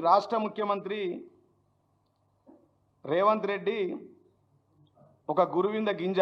రాష్ట్ర ముఖ్యమంత్రి రేవంత్ రెడ్డి ఒక గురువింద గింజ.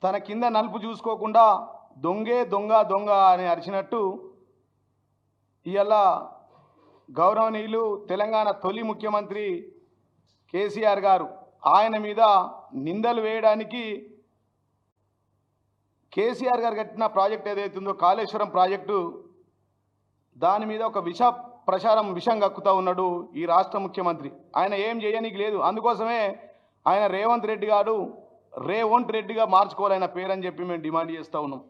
తన కింద నలుపు చూసుకోకుండా దొంగే దొంగ దొంగ అని అరిచినట్టు ఇవాళ గౌరవనీయులు తెలంగాణ తొలి ముఖ్యమంత్రి కేసీఆర్ గారు ఆయన మీద నిందలు వేయడానికి కేసీఆర్ గారు కట్టిన ప్రాజెక్ట్ ఏదైతుందో కాళేశ్వరం ప్రాజెక్టు దాని మీద ఒక విషం కక్కుతూ ఉన్నాడు ఈ రాష్ట్ర ముఖ్యమంత్రి. ఆయన ఏం చేయనీకి లేదు. అందుకోసమే ఆయన రేవంత్ రెడ్డి గారు రేవంత్ రెడ్డిగా మార్చుకోవాలన్న పేరని చెప్పి మేము డిమాండ్ చేస్తూ ఉన్నాం.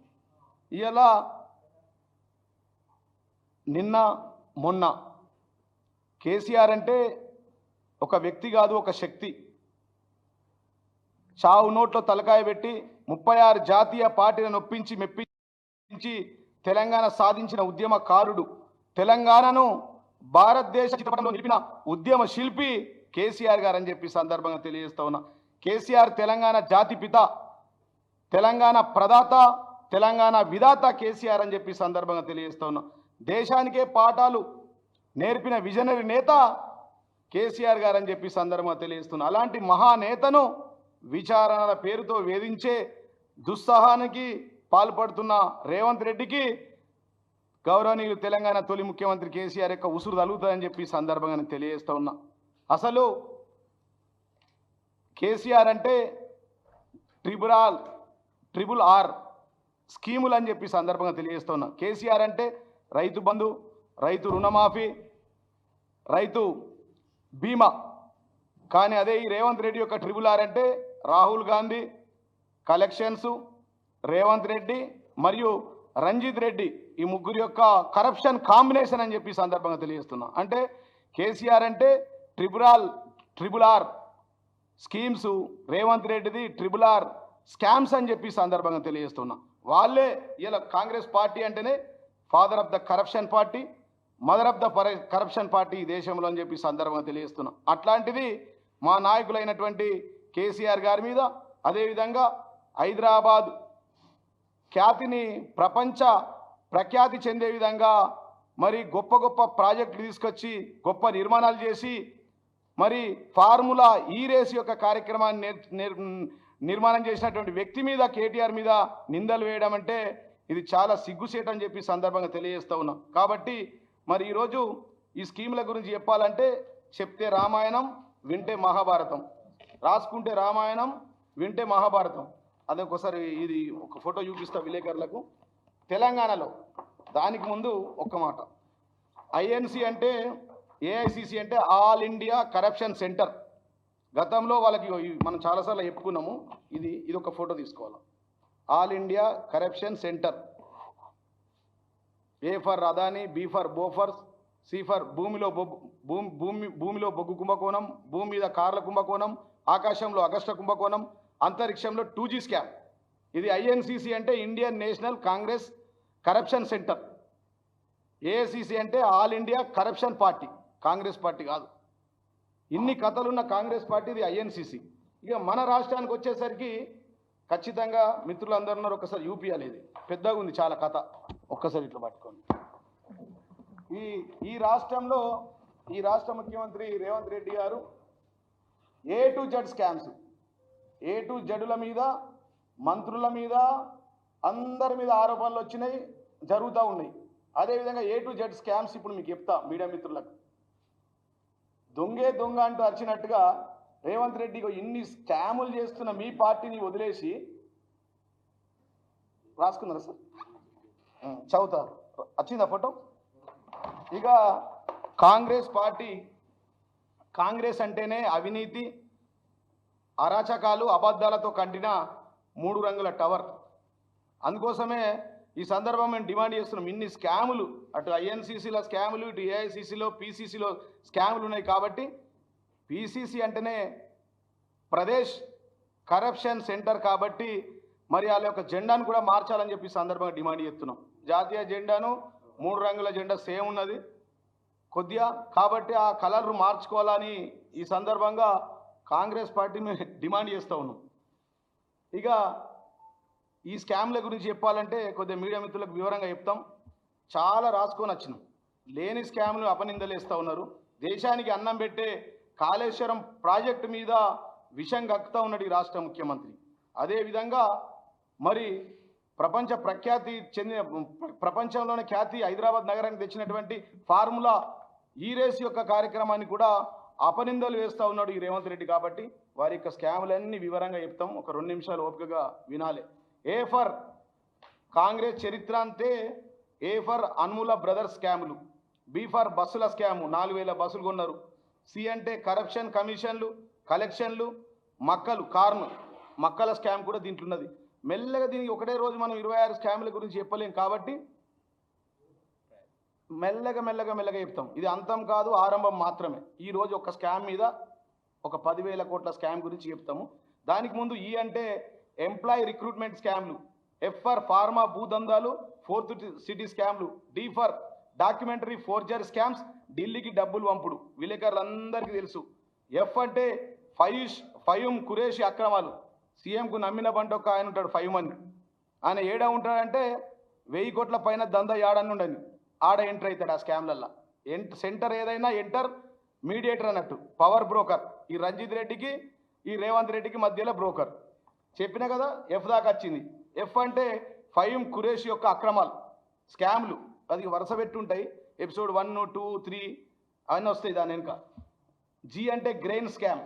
ఇవాళ నిన్న మొన్న కేసీఆర్ అంటే ఒక వ్యక్తి కాదు, ఒక శక్తి. చావు నోట్లో తలకాయ పెట్టి 36 జాతీయ పార్టీలను ఒప్పించి మెప్పించి తెలంగాణ సాధించిన ఉద్యమకారుడు, తెలంగాణను భారతదేశ చిత్రపటంలో నిలిపిన ఉద్యమ శిల్పి కేసీఆర్ గారు అని చెప్పి సందర్భంగా తెలియజేస్తా ఉన్నా. కేసీఆర్ తెలంగాణ జాతిపిత, తెలంగాణ ప్రదాత, తెలంగాణ విధాత కేసీఆర్ అని చెప్పి సందర్భంగా తెలియజేస్తా ఉన్నా. దేశానికే పాఠాలు నేర్పిన విజనరీ నేత కేసీఆర్ గారు అని చెప్పి సందర్భంగా తెలియజేస్తున్నా. అలాంటి మహానేతను విచారణల పేరుతో వేధించే దుస్సాహానికి పాల్పడుతున్న రేవంత్ రెడ్డికి గౌరవనీయులు తెలంగాణ తొలి ముఖ్యమంత్రి కేసీఆర్ యొక్క ఉసురు తగులుతుందని చెప్పి సందర్భంగా నేను తెలియజేస్తూ ఉన్నా. అసలు కేసీఆర్ అంటే ట్రిపుల్ ఆర్ స్కీములు అని చెప్పి సందర్భంగా తెలియజేస్తూ ఉన్నా. కేసీఆర్ అంటే రైతు బంధు, రైతు రుణమాఫీ, రైతు బీమా. కానీ అదే ఈ రేవంత్ రెడ్డి యొక్క ట్రిపుల్ ఆర్ అంటే రాహుల్ గాంధీ కలెక్షన్స్, రేవంత్ రెడ్డి మరియు రంజిత్ రెడ్డి, ఈ ముగ్గురు యొక్క కరప్షన్ కాంబినేషన్ అని చెప్పి సందర్భంగా తెలియజేస్తున్నా. అంటే కేసీఆర్ అంటే ట్రిపుల్ ఆర్ స్కీమ్స్, రేవంత్ రెడ్డిది ట్రిపుల్ ఆర్ స్కామ్స్ అని చెప్పి సందర్భంగా తెలియజేస్తున్నా. వాళ్ళే ఇలా కాంగ్రెస్ పార్టీ అంటేనే father of the corruption party, mother of the corruption party ఈ దేశంలో అని చెప్పి సందర్భంగా తెలియజేస్తున్నా. అట్లాంటిది మా నాయకులైనటువంటి కేసీఆర్ గారి మీద, అదేవిధంగా హైదరాబాద్ ఖ్యాతిని ప్రపంచ ప్రఖ్యాతి చెందే విధంగా మరి గొప్ప గొప్ప ప్రాజెక్టులు తీసుకొచ్చి గొప్ప నిర్మాణాలు చేసి మరి ఫార్ములా ఈ రేస్ యొక్క కార్యక్రమాన్ని నిర్మాణం చేసినటువంటి వ్యక్తి మీద, కేటీఆర్ మీద నిందలు వేయడం అంటే ఇది చాలా సిగ్గుసేట్ అని చెప్పి సందర్భంగా తెలియజేస్తూ ఉన్నాం. కాబట్టి మరి ఈరోజు ఈ స్కీముల గురించి చెప్పాలంటే చెప్తే రామాయణం, వింటే మహాభారతం, రాసుకుంటే రామాయణం, వింటే మహాభారతం. అదే ఒకసారి ఇది ఒక ఫోటో చూపిస్తా విలేకరులకు. తెలంగాణలో దానికి ముందు ఒక్క మాట, ఐఎన్సి అంటే ఏఐసిసి అంటే ఆల్ ఇండియా కరప్షన్ సెంటర్. గతంలో వాళ్ళకి మనం చాలాసార్లు చెప్పుకున్నాము. ఇది ఒక ఫోటో తీసుకోవాలి. All India corruption centre. A for Adani, B for Bofors, C for భూమిలో బొగ్గు కుంభకోణం, భూమి మీద కార్ల కుంభకోణం, ఆకాశంలో అగస్ట కుంభకోణం, అంతరిక్షంలో 2G స్కామ్. ఇది ఐఎన్సిసి అంటే Indian National Congress corruption centre. AICC అంటే all India corruption party, Congress party కాదు. ఇన్ని కథలున్న కాంగ్రెస్ పార్టీ ఇది ఐఎన్సిసి. ఇక మన రాష్ట్రానికి వచ్చేసరికి ఖచ్చితంగా మిత్రులందరూ ఉన్నారు, ఒకసారి యూపీ అనేది పెద్దగా ఉంది చాలా కథ. ఒక్కసారి ఇట్లా పట్టుకోండి. ఈ రాష్ట్రంలో ఈ రాష్ట్ర ముఖ్యమంత్రి రేవంత్ రెడ్డి గారు A to Z scams, A to Zల మీద, మంత్రుల మీద, అందరి మీద ఆరోపణలు వచ్చినాయి, జరుగుతూ ఉన్నాయి. అదేవిధంగా A to Z స్కామ్స్ ఇప్పుడు మీకు చెప్తా మీడియా మిత్రులకు. దొంగే దొంగ అంటూ వచ్చినట్టుగా రేవంత్ రెడ్డి ఇన్ని స్కాములు చేస్తున్న మీ పార్టీని వదిలేసి రాసుకున్నారా సార్? చదువుతారు, వచ్చిందా ఫోటో? ఇక కాంగ్రెస్ అంటేనే అవినీతి, అరాచకాలు, అబద్ధాలతో కంటిన 3 రంగుల టవర్. అందుకోసమే ఈ సందర్భం మేము డిమాండ్ చేస్తున్నాం. ఇన్ని స్కాములు, అటు ఐఎన్సిసిలో స్కాములు, ఇటు ఏఐసిసిలో, పిసిసిలో స్కాములు ఉన్నాయి. కాబట్టి పిసిసి అంటేనే ప్రదేశ్ కరప్షన్ సెంటర్ కాబట్టి మరి వాళ్ళ యొక్క జెండాను కూడా మార్చాలని చెప్పి సందర్భంగా డిమాండ్ చేస్తున్నాం. జాతీయ జెండాను 3 రంగుల జెండా సేమ్ ఉన్నది కొద్దిగా, కాబట్టి ఆ కలర్ మార్చుకోవాలని ఈ సందర్భంగా కాంగ్రెస్ పార్టీ మేము డిమాండ్ చేస్తూ ఉన్నాం. ఇక ఈ స్కామ్ల గురించి చెప్పాలంటే కొద్దిగా మీడియా మిత్రులకు వివరంగా చెప్తాం. చాలా రాసుకొని వచ్చినాం. లేని స్కామ్లు అపనిందలేస్తూ ఉన్నారు. దేశానికి అన్నం పెట్టే కాళేశ్వరం ప్రాజెక్టు మీద విషం కక్కుతూ ఉన్నాడు ఈ రాష్ట్ర ముఖ్యమంత్రి. అదేవిధంగా మరి ప్రపంచంలోని ఖ్యాతి హైదరాబాద్ నగరానికి తెచ్చినటువంటి ఫార్ములా ఈ రేస్ యొక్క కార్యక్రమాన్ని కూడా అపనిందలు వేస్తూ ఉన్నాడు ఈ రేవంత్ రెడ్డి. కాబట్టి వారి యొక్క స్కాములన్నీ వివరంగా చెప్తాం. ఒక 2 నిమిషాలు ఓపికగా వినాలి. ఏ ఫర్ కాంగ్రెస్ చరిత్ర అంతే. ఏ ఫర్ అన్ముల బ్రదర్స్ స్కాములు. బి ఫర్ బస్సుల స్కాము, 4000 బస్సులు కొన్నారు. సి అంటే కరప్షన్, కమిషన్లు, కలెక్షన్లు, మక్కల స్కామ్ కూడా దీంట్లో ఉన్నది. మెల్లగా దీనికి ఒకటే రోజు మనం 26 స్కాముల గురించి చెప్పలేం కాబట్టి మెల్లగా చెప్తాం. ఇది అంతం కాదు, ఆరంభం మాత్రమే. ఈరోజు ఒక స్కామ్ మీద ఒక 10,000 కోట్ల స్కామ్ గురించి చెప్తాము. దానికి ముందు ఈ అంటే ఎంప్లాయీ రిక్రూట్మెంట్ స్కామ్లు, ఎఫ్ ఫర్ ఫార్మా భూదందాలు, 4th సిటీ స్కామ్లు, D for documentary forger scams, ఢిల్లీకి డబ్బులు పంపుడు విలేకరులందరికీ తెలుసు. ఎఫ్ అంటే ఫయూమ్ ఖురేషి అక్రమాలు. సీఎంకు నమ్మిన బంట ఒక ఆయన ఉంటాడు, 5 మంది. ఆయన ఏడా ఉంటాడంటే 1000 కోట్ల పైన దందా ఏడని ఉండని ఆడ ఎంటర్ అవుతాడు ఆ స్కామ్లల్లో. సెంటర్ ఏదైనా ఎంటర్ మీడియేటర్ అన్నట్టు, పవర్ బ్రోకర్. ఈ రంజిత్ రెడ్డికి ఈ రేవంత్ రెడ్డికి మధ్యలో బ్రోకర్. చెప్పినా కదా ఎఫ్ దాకా వచ్చింది. ఎఫ్ అంటే ఫయూమ్ ఖురేషి యొక్క అక్రమాలు, స్కామ్లు. అది వరుస పెట్టుంటాయి, ఎపిసోడ్ 1, 2, 3 అవన్నీ వస్తాయి దాని వెనుక. జీ అంటే గ్రెయిన్ స్కామ్.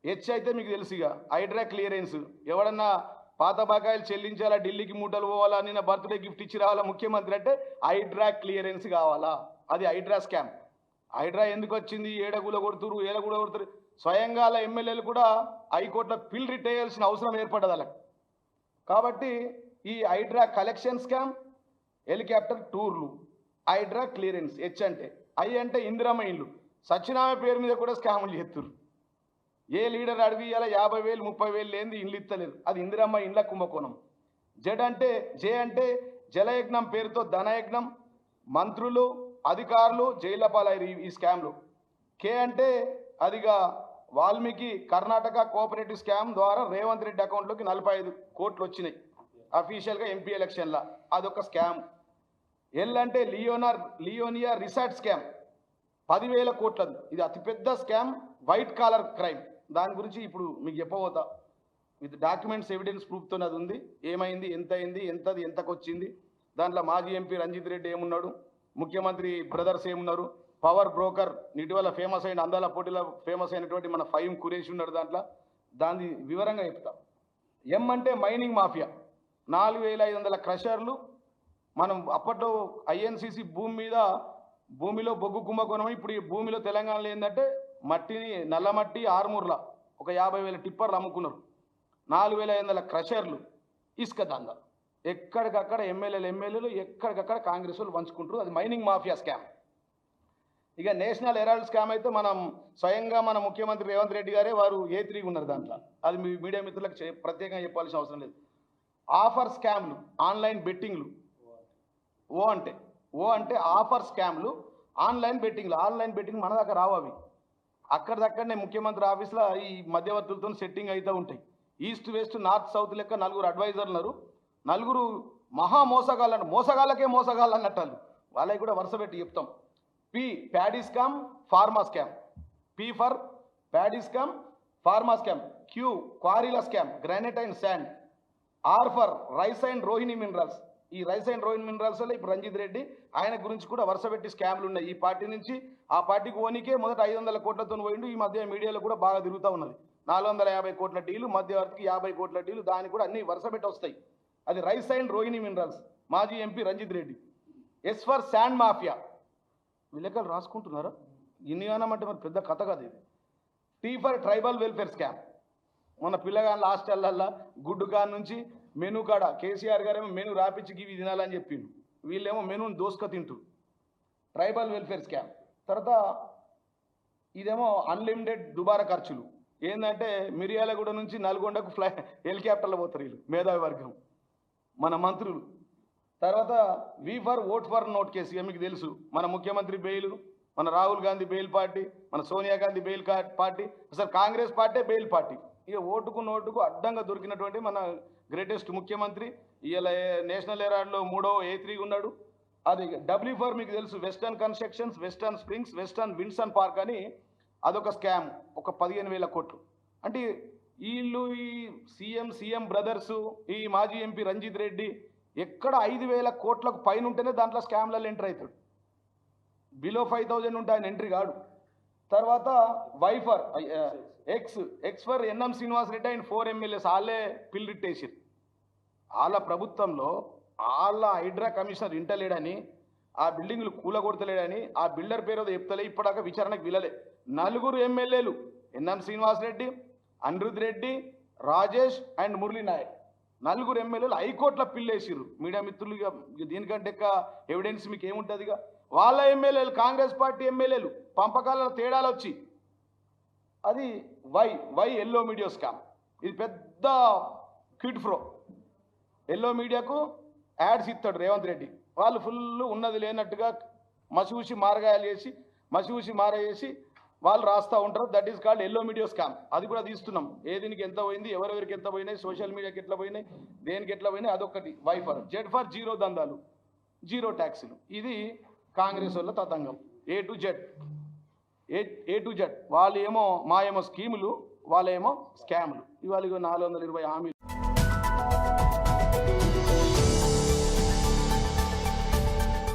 హెచ్ అయితే మీకు తెలుసు ఇక హైడ్రా క్లియరెన్స్. ఎవడన్నా పాత బకాయిలు చెల్లించాలా, ఢిల్లీకి మూటలు పోవాలా, నిన్న బర్త్డే గిఫ్ట్ ఇచ్చి రావాలా ముఖ్యమంత్రి అంటే హైడ్రా క్లియరెన్స్ కావాలా, అది హైడ్రా స్కామ్. హైడ్రా ఎందుకు వచ్చింది, ఏడగుల కొడుతురు. స్వయంగా ఎమ్మెల్యేలు కూడా హైకోర్టులో పిల్ రిట్ వేయాల్సిన అవసరం ఏర్పడ్డది వాళ్ళకి. కాబట్టి ఈ హైడ్రా కలెక్షన్ స్కామ్, హెలికాప్టర్ టూర్లు, హైడ్రా క్లియరెన్స్. హెచ్ అంటే ఐ అంటే ఇందిరమ్మ ఇండ్లు. సత్యనారాయణ పేరు మీద కూడా స్కాములు చేస్తున్నారు. ఏ లీడర్ అడిగి ఇలా 50,000 30,000 లేనిది ఇండ్లు ఇస్తలేరు, అది ఇందిరమ్మ ఇండ్ల కుంభకోణం. జే అంటే జలయజ్ఞం పేరుతో ధనయజ్ఞం, మంత్రులు అధికారులు జైళ్ల పాలయ్యారు ఈ స్కామ్లో. కే అంటే అదిగా వాల్మీకి కర్ణాటక కోఆపరేటివ్ స్కామ్ ద్వారా రేవంత్ రెడ్డి అకౌంట్లోకి 45 కోట్లు వచ్చినాయి అఫీషియల్గా ఎంపీ ఎలక్షన్ల, అదొక స్కామ్. ఎల్ అంటే లియోనియా రిసార్ట్ స్కామ్, 10,000 కోట్లది. ఇది అతిపెద్ద స్కామ్, వైట్ కాలర్ క్రైమ్. దాని గురించి ఇప్పుడు మీకు చెప్పబోతా. విత్ డాక్యుమెంట్స్ ఎవిడెన్స్ ప్రూఫ్తో అది ఉంది. ఏమైంది, ఎంత అయింది, ఎంతకు వచ్చింది. దాంట్లో మాజీ ఎంపీ రంజిత్ రెడ్డి ఏమున్నాడు, ముఖ్యమంత్రి బ్రదర్స్ ఏమున్నారు, పవర్ బ్రోకర్ ఇటీవల ఫేమస్ అయిన అందాల పోటీలో ఫేమస్ అయినటువంటి మన ఫయూమ్ ఖురేషి ఉన్నాడు దాంట్లో. దాన్ని వివరంగా చెప్తా. ఎం అంటే మైనింగ్ మాఫియా, 4,500 క్రషర్లు. మనం అప్పట్లో ఐఎన్సిసి భూమిలో బొగ్గు కుంభకోణం. ఇప్పుడు ఈ భూమిలో తెలంగాణలో ఏంటంటే మట్టిని, నల్లమట్టి ఆర్మూర్ల ఒక 50,000 టిప్పర్లు అమ్ముకున్నారు. 4,500 క్రషర్లు, ఇసుక దందా. ఎక్కడికక్కడ ఎమ్మెల్యేలు ఎక్కడికక్కడ కాంగ్రెస్ వాళ్ళు పంచుకుంటారు. అది మైనింగ్ మాఫియా స్కామ్. ఇక నేషనల్ హెరాల్డ్ స్కామ్ అయితే మనం స్వయంగా మన ముఖ్యమంత్రి రేవంత్ రెడ్డి గారే వారు A3 ఉన్నారు దాంట్లో. అది మీ మీడియా మిత్రులకు ప్రత్యేకంగా చెప్పాల్సిన అవసరం లేదు. ఆఫర్ స్కామ్లు, ఆన్లైన్ బెట్టింగ్లు. ఓ అంటే ఆఫర్ స్కామ్లు, ఆన్లైన్ బెట్టింగ్లు. ఆన్లైన్ బెట్టింగ్ మన దాకా రావు. అవి అక్కడిదక్కడనే ముఖ్యమంత్రి ఆఫీస్లో ఈ మధ్యవర్తులతో సెట్టింగ్ అవుతూ ఉంటాయి. ఈస్ట్ వెస్ట్ నార్త్ సౌత్ లెక్క 4 అడ్వైజర్లు ఉన్నారు. 4 మహా మోసగాళ్ళకే మోసగాళ్ళు అన్నట్టు వాళ్ళకి కూడా వరుస పెట్టి చెప్తాం. P paddy scam, pharma scam. P for paddy scam, pharma scam. Q క్వారీల scam, granite and sand. R for rice and Rohini minerals. ఈ రైస్ అండ్ రోహిణి మినరల్స్లో ఇప్పుడు రంజిత్ రెడ్డి ఆయన గురించి కూడా వరుస పెట్టి స్కామ్లు ఉన్నాయి. ఈ పార్టీ నుంచి ఆ పార్టీకి ఓనికే మొదట 500 కోట్లతో పోయిండు. ఈ మధ్య మీడియాలో కూడా బాగా తిరుగుతూ ఉన్నది. 450 కోట్ల డీలు, మధ్యవర్తికి 50 కోట్ల డీలు, దానికి కూడా అన్ని వరుస పెట్టి వస్తాయి. అది రైస్ అండ్ రోహిణి మినరల్స్, మాజీ MP Ranjit Reddy. S for sand mafia. విలేకరులు రాసుకుంటున్నారా? ఇన్నిగానమంటే మరి పెద్ద కథ కదా ఇది. T for tribal welfare scam. మన పిల్లగాళ్ళ హాస్టల్లల్లో గుడ్డు కాడ నుంచి మెనూ కాడ కేసీఆర్ గారేమో మెనూ రాపిచ్చి ఇవి తినాలని చెప్పిండు, వీళ్ళేమో మెనూని దోసుక తింటూ. Tribal welfare scam. తర్వాత ఇదేమో అన్లిమిటెడ్ దుబారా ఖర్చులు. ఏంటంటే మిర్యాలగూడ నుంచి నల్గొండకు హెలికాప్టర్లో పోతారు వీళ్ళు, మేధావి వర్గం, మన మంత్రులు. తర్వాత వి for vote for note case. ఇక మీకు తెలుసు, మన ముఖ్యమంత్రి బెయిల్, మన రాహుల్ గాంధీ బెయిల్ పార్టీ, మన సోనియా గాంధీ బెయిల్ పార్టీ, అసలు కాంగ్రెస్ పార్టీ బెయిల్ పార్టీ. ఇక ఓటుకు నోటుకు అడ్డంగా దొరికినటువంటి మన గ్రేటెస్ట్ ముఖ్యమంత్రి. ఇవాళ నేషనల్ హెరాల్డ్లో 3వ A3 ఉన్నాడు. అది W4 మీకు తెలుసు, western constructions, western springs, western Vinson park అని అదొక స్కామ్, ఒక 15,000 కోట్లు. అంటే వీళ్ళు ఈ సీఎం బ్రదర్సు, ఈ మాజీ ఎంపీ రంజిత్ రెడ్డి ఎక్కడ 5,000 కోట్లకు పైన ఉంటేనే దాంట్లో స్కామ్లలో ఎంటర్ అవుతాడు. బిలో 5,000 ఉంటే ఆయన ఎంట్రీ కాడు. తర్వాత వైఫర్ X for NM Srinivas Reddy ఆయన 4 ఎమ్మెల్యేస్ వాళ్ళే పిల్ రిట్టేసారు. వాళ్ళ ప్రభుత్వంలో వాళ్ళ హైడ్రా కమిషనర్ ఇంటలేడని, ఆ బిల్డింగ్లు కూలగొడతలేడని, ఆ బిల్డర్ పేరు చెప్తలే, ఇప్పటిదాకా విచారణకు వీలలే. 4 ఎమ్మెల్యేలు ఎన్ఎం శ్రీనివాస్ రెడ్డి, అనిరుద్ రెడ్డి, రాజేష్ అండ్ మురళీ నాయక్, 4 ఎమ్మెల్యేలు హైకోర్టులో పిల్లేసిర్రు. మీడియా మిత్రులు దీనికంటే ఎవిడెన్స్ మీకు ఏముంటుంది? వాళ్ళ ఎమ్మెల్యేలు, కాంగ్రెస్ పార్టీ ఎమ్మెల్యేలు పంపకాల తేడాలు వచ్చి అది వై ఎల్లో మీడియా స్కామ్. ఇది పెద్ద క్విడ్ ఫ్రో. ఎల్లో మీడియాకు యాడ్స్ ఇస్తాడు రేవంత్ రెడ్డి. వాళ్ళు ఫుల్ ఉన్నది లేనట్టుగా మసిూసి మారగాయలు చేసి వాళ్ళు రాస్తూ ఉంటారు. That is called yellow media scam. అది కూడా తీస్తున్నాం. ఏ దీనికి ఎంత పోయింది, ఎవరెవరికి ఎంత పోయినాయి, సోషల్ మీడియాకి ఎట్లా పోయినాయి, దేనికి ఎట్లా పోయినాయి, అదొకటి. జెడ్ ఫర్ జీరో దందాలు, జీరో ట్యాక్సులు. ఇది కాంగ్రెస్ వాళ్ళ తతంగం. A to Z. వాళ్ళు ఏమో స్కీములు, వాళ్ళేమో స్కాములు. ఇవాళ 420 హామీలు